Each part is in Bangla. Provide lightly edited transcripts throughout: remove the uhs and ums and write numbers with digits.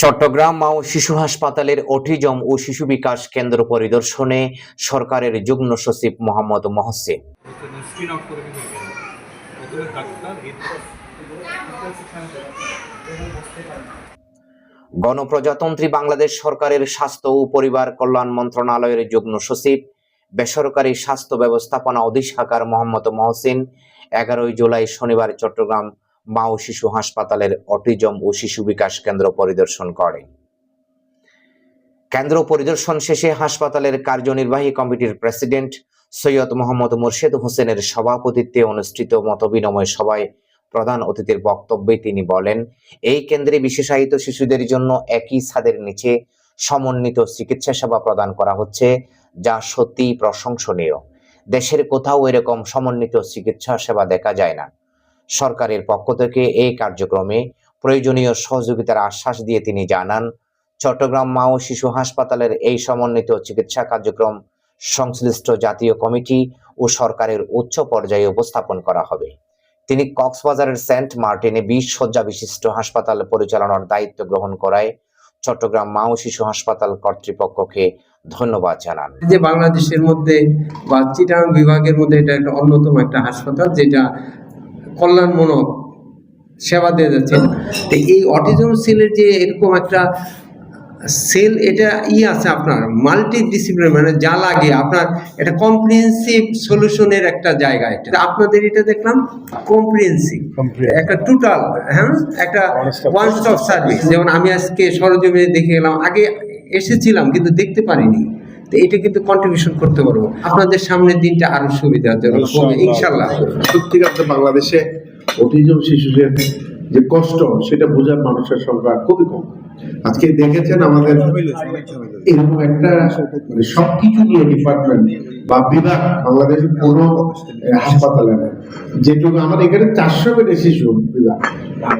চট্টগ্রাম মা ও শিশু হাসপাতালের অটিজম ও শিশু বিকাশ কেন্দ্র পরিদর্শনে সরকারের যুগ্ম সচিব মোহাম্মদ মহসিন। গণপ্রজাতন্ত্রী বাংলাদেশ সরকারের স্বাস্থ্য ও পরিবার কল্যাণ মন্ত্রণালয়ের যুগ্ম সচিব বেসরকারি স্বাস্থ্য ব্যবস্থাপনা অধিশাখার মোহাম্মদ মহসিন 11 জুলাই শনিবার চট্টগ্রাম মা ও শিশু হাসপাতালের অটিজম ও শিশু বিকাশ কেন্দ্র পরিদর্শন করেন। কেন্দ্র পরিদর্শন শেষে হাসপাতালের কার্যনির্বাহী কমিটির প্রেসিডেন্ট সৈয়দ মোহাম্মদ মোর্শেদ হোসেনের সভাপতিত্বে অনুষ্ঠিত মতবিনিময় সভায় প্রধান অতিথির বক্তব্যে তিনি বলেন, এই কেন্দ্রে বিশেষায়িত শিশুদের জন্য একই ছাদের নিচে সমন্বিত চিকিৎসা সেবা প্রদান করা হচ্ছে, যা সত্যিই প্রশংসনীয়। দেশের কোথাও এরকম সমন্বিত চিকিৎসা সেবা দেখা যায় না। সরকারের পক্ষ থেকে এই কার্যক্রমে প্রয়োজনীয় সহযোগিতার আশ্বাস দিয়ে তিনি জানান, চট্টগ্রাম মা ও শিশু হাসপাতালের এই সমন্বিত চিকিৎসা কার্যক্রম সংশ্লিষ্ট জাতীয় কমিটি ও সরকারের উচ্চ পর্যায়ে উপস্থাপন করা হবে। তিনি কক্সবাজারের সেন্ট মার্টিনে 20 শয্যা বিশিষ্ট হাসপাতাল পরিচালনার দায়িত্ব গ্রহণ করায় চট্টগ্রাম মা ও শিশু হাসপাতাল কর্তৃপক্ষকে ধন্যবাদ জানান। যে বাংলাদেশের মধ্যে বা চিটাগাং বিভাগের মধ্যে এটা একটা অন্যতম একটা হাসপাতাল যেটা কল্যাণমূলক সেবা দিয়ে যাচ্ছে। তো এই অটিজম সেলের যে এরকম একটা সেল, এটা আছে আপনার মাল্টি ডিসিপ্লিনারি, মানে যা লাগে আপনার একটা কম্প্রিহেন্সিভ সলিউশনের একটা জায়গা। এটা আপনাদের এটা দেখলাম কম্প্রিহেন্সিভ একটা টোটাল, হ্যাঁ, একটা ওয়ান স্টপ সার্ভিস। যেমন আমি আজকে সরজমিনে দেখে গেলাম, আগে এসেছিলাম কিন্তু দেখতে পারিনি, তো এটা কিন্তু কন্ট্রিবিউশন করতে পারবো আপনাদের সামনের দিনটা আরো সুবিধাজনক হবে ইনশাআল্লাহ। সত্যিকার বাংলাদেশে অটিজম শিশুদের যে কষ্ট সেটা বোঝার মানুষের সংখ্যা খুবই কম। আজকে দেখেছেন আমাদের এরকম একটা মানে সবকিছু নিয়ে ডিপার্টমেন্ট বা বিভাগ বাংলাদেশের কোনো হাসপাতালে নেই, যেটুকু আমার এখানে 400 বেডের শিশু বিভাগ।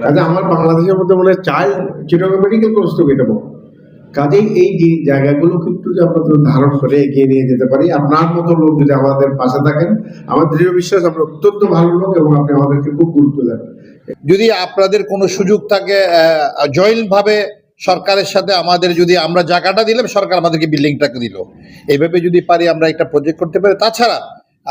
কাজে আমার বাংলাদেশের মধ্যে মনে হয় চাইল্ড চিটাগাং মেডিকেল কলেজ থেকে এটা বড়। কাজেই এই যে জায়গাগুলোকে একটু যে আমরা ধারণ করে এগিয়ে নিয়ে যেতে পারি, আপনার মতো লোক যদি আমাদের পাশে থাকেন, আমার দৃঢ় বিশ্বাস আমরা অত্যন্ত ভালো লোক এবং আপনি আমাদেরকে খুব গুরুত্ব দেন। যদি আপনাদের কোনো সুযোগ থাকে জয়েন্ট ভাবে সরকারের সাথে আমাদের, যদি আমরা জায়গাটা দিলাম, সরকার আমাদেরকে বিল্ডিংটাকে দিল, এইভাবে যদি পারি আমরা একটা প্রজেক্ট করতে পারি। তাছাড়া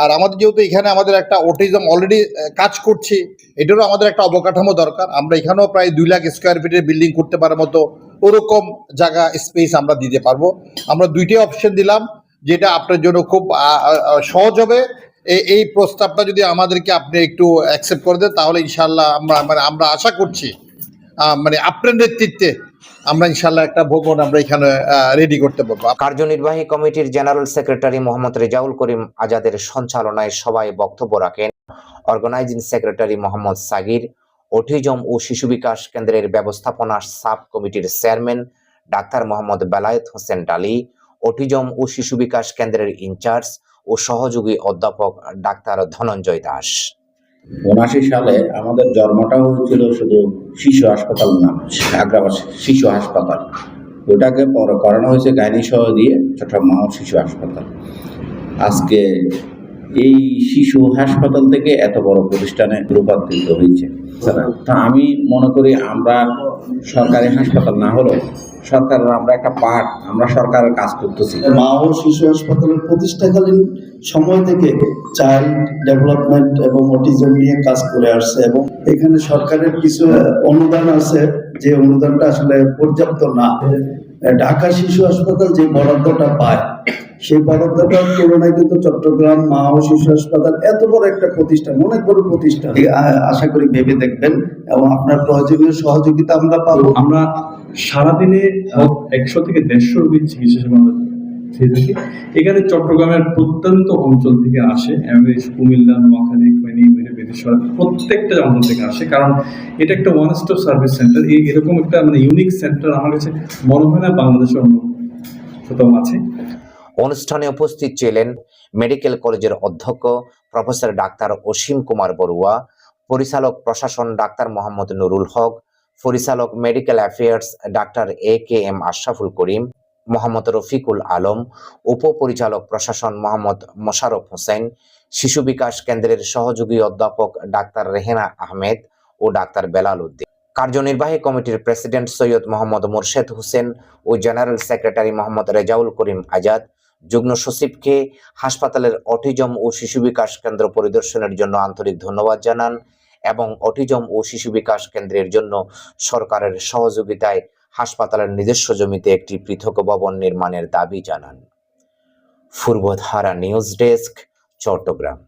আর আমাদের যেহেতু এখানে আমাদের একটা অটিজম অলরেডি কাজ করছি, এটারও আমাদের একটা অবকাঠামো দরকার। আমরা এখানেও প্রায় 2 লাখ স্কোয়ার ফিটের বিল্ডিং করতে পারার মতো ওরকম জায়গা স্পেস আমরা দিতে পারবো। আমরা 2টি অপশন দিলাম, যেটা আপনার জন্য খুব সহজ হবে। এই প্রস্তাবটা যদি আমাদেরকে আপনি একটু অ্যাকসেপ্ট করে দেন, তাহলে ইনশাল্লাহ আমরা আশা করছি আপনার নেতৃত্বে আমরা ইনশাল্লাহ একটা ভবন আমরা এখানে রেডি করতে পারবো। কার্যনির্বাহী কমিটির জেনারেল সেক্রেটারি মোহাম্মদ রেজাউল করিম আজাদের সঞ্চালনায় সভায় বক্তব্য রাখেন অর্গানাইজিং সেক্রেটারি মোহাম্মদ সাগির, অটিজম ও শিশু বিকাশ কেন্দ্রের ব্যবস্থাপনা সাব কমিটির চেয়ারম্যান ডাক্তার মোহাম্মদ বেলায়েত হোসেন ডালি, অটিজম ও শিশু বিকাশ কেন্দ্রের ইনচার্জ ও সহযোগী অধ্যাপক ডাক্তার ধনঞ্জয় দাস। 79 সালে আমাদের জন্মটা হয়েছিল শুধু শিশু হাসপাতাল নাম, আগ্রাবাদ শিশু হাসপাতাল। ওটাকে পরে করানো হয়েছে গাইনি সহ দিয়ে চট্টগ্রাম মা ও শিশু হাসপাতাল। আজকে এই শিশু হাসপাতাল থেকে এত বড় প্রতিষ্ঠানে রূপান্তরিত হয়েছে। তা আমি মনে করি আমরা সরকারি হাসপাতাল না হলেও সরকারের আমরা একটা পার্ট, আমরা সরকারের কাজ করতেছি। মা ও শিশু হাসপাতালের প্রতিষ্ঠাকালীন সময় থেকে চাইল্ড ডেভেলপমেন্ট এবং অটিজম নিয়ে কাজ করে আসছে, এবং এখানে সরকারের কিছু অনুদান আছে, যে অনুদানটা আসলে পর্যাপ্ত না। ঢাকা শিশু হাসপাতাল যে বরাদ্দটা পায়, সেই বরাদ্দটার তুলনায় কিন্তু চট্টগ্রাম মা ও শিশু হাসপাতাল এত বড় একটা প্রতিষ্ঠান, অনেক বড় প্রতিষ্ঠান। আশা করি ভেবে দেখবেন এবং আপনার প্রয়োজনীয় সহযোগিতা আমরা পাবো। আমরা সারাদিনে 100 থেকে 150 রোগীর চিকিৎসা সেবা দিয়ে থাকি। এখানে চট্টগ্রামের প্রত্যন্ত অঞ্চল থেকে আসে, কুমিল্লা, নোয়াখালী, ফেনী, বেদেশ্বর, প্রত্যেকটা অঞ্চল থেকে আসে, কারণ এটা একটা ওয়ান স্টপ সার্ভিস সেন্টার। এরকম একটা ইউনিক সেন্টার আমার কাছে মনে হয় না বাংলাদেশের অন্য কোথাও আছে। অনুষ্ঠানে উপস্থিত ছিলেন মেডিকেল কলেজের অধ্যক্ষ প্রফেসর ডাক্তার অসীম কুমার বড়ুয়া, পরিচালক প্রশাসন ডাক্তার মোহাম্মদ নুরুল হক, পরিচালক medical affairs doctor AKM Ashraful Karim, Mohammad Rafiqul Alam, উপপরিচালক প্রশাসন মোহাম্মদ মোশাররফ হোসেন, শিশু বিকাশ কেন্দ্রের সহযোগী অধ্যাপক ডাক্তার রেহেনা আহমেদ ও ডাক্তার বেলাল উদ্দিন। কার্যনির্বাহী কমিটির প্রেসিডেন্ট সৈয়দ মোহাম্মদ মোরশেদ হোসেন ও জেনারেল সেক্রেটারি মোহাম্মদ রেজাউল করিম আজাদ যুগ্ম সচিবকে হাসপাতালের অটিজম ও শিশু বিকাশ কেন্দ্র পরিদর্শনের জন্য আন্তরিক ধন্যবাদ জানান এবং অটিজম ও শিশু বিকাশ কেন্দ্রের জন্য সরকারের সহযোগিতায় হাসপাতালের নিজস্ব জমিতে একটি পৃথক ভবন নির্মাণের দাবি জানান। Purbadhara news desk, Chittagong.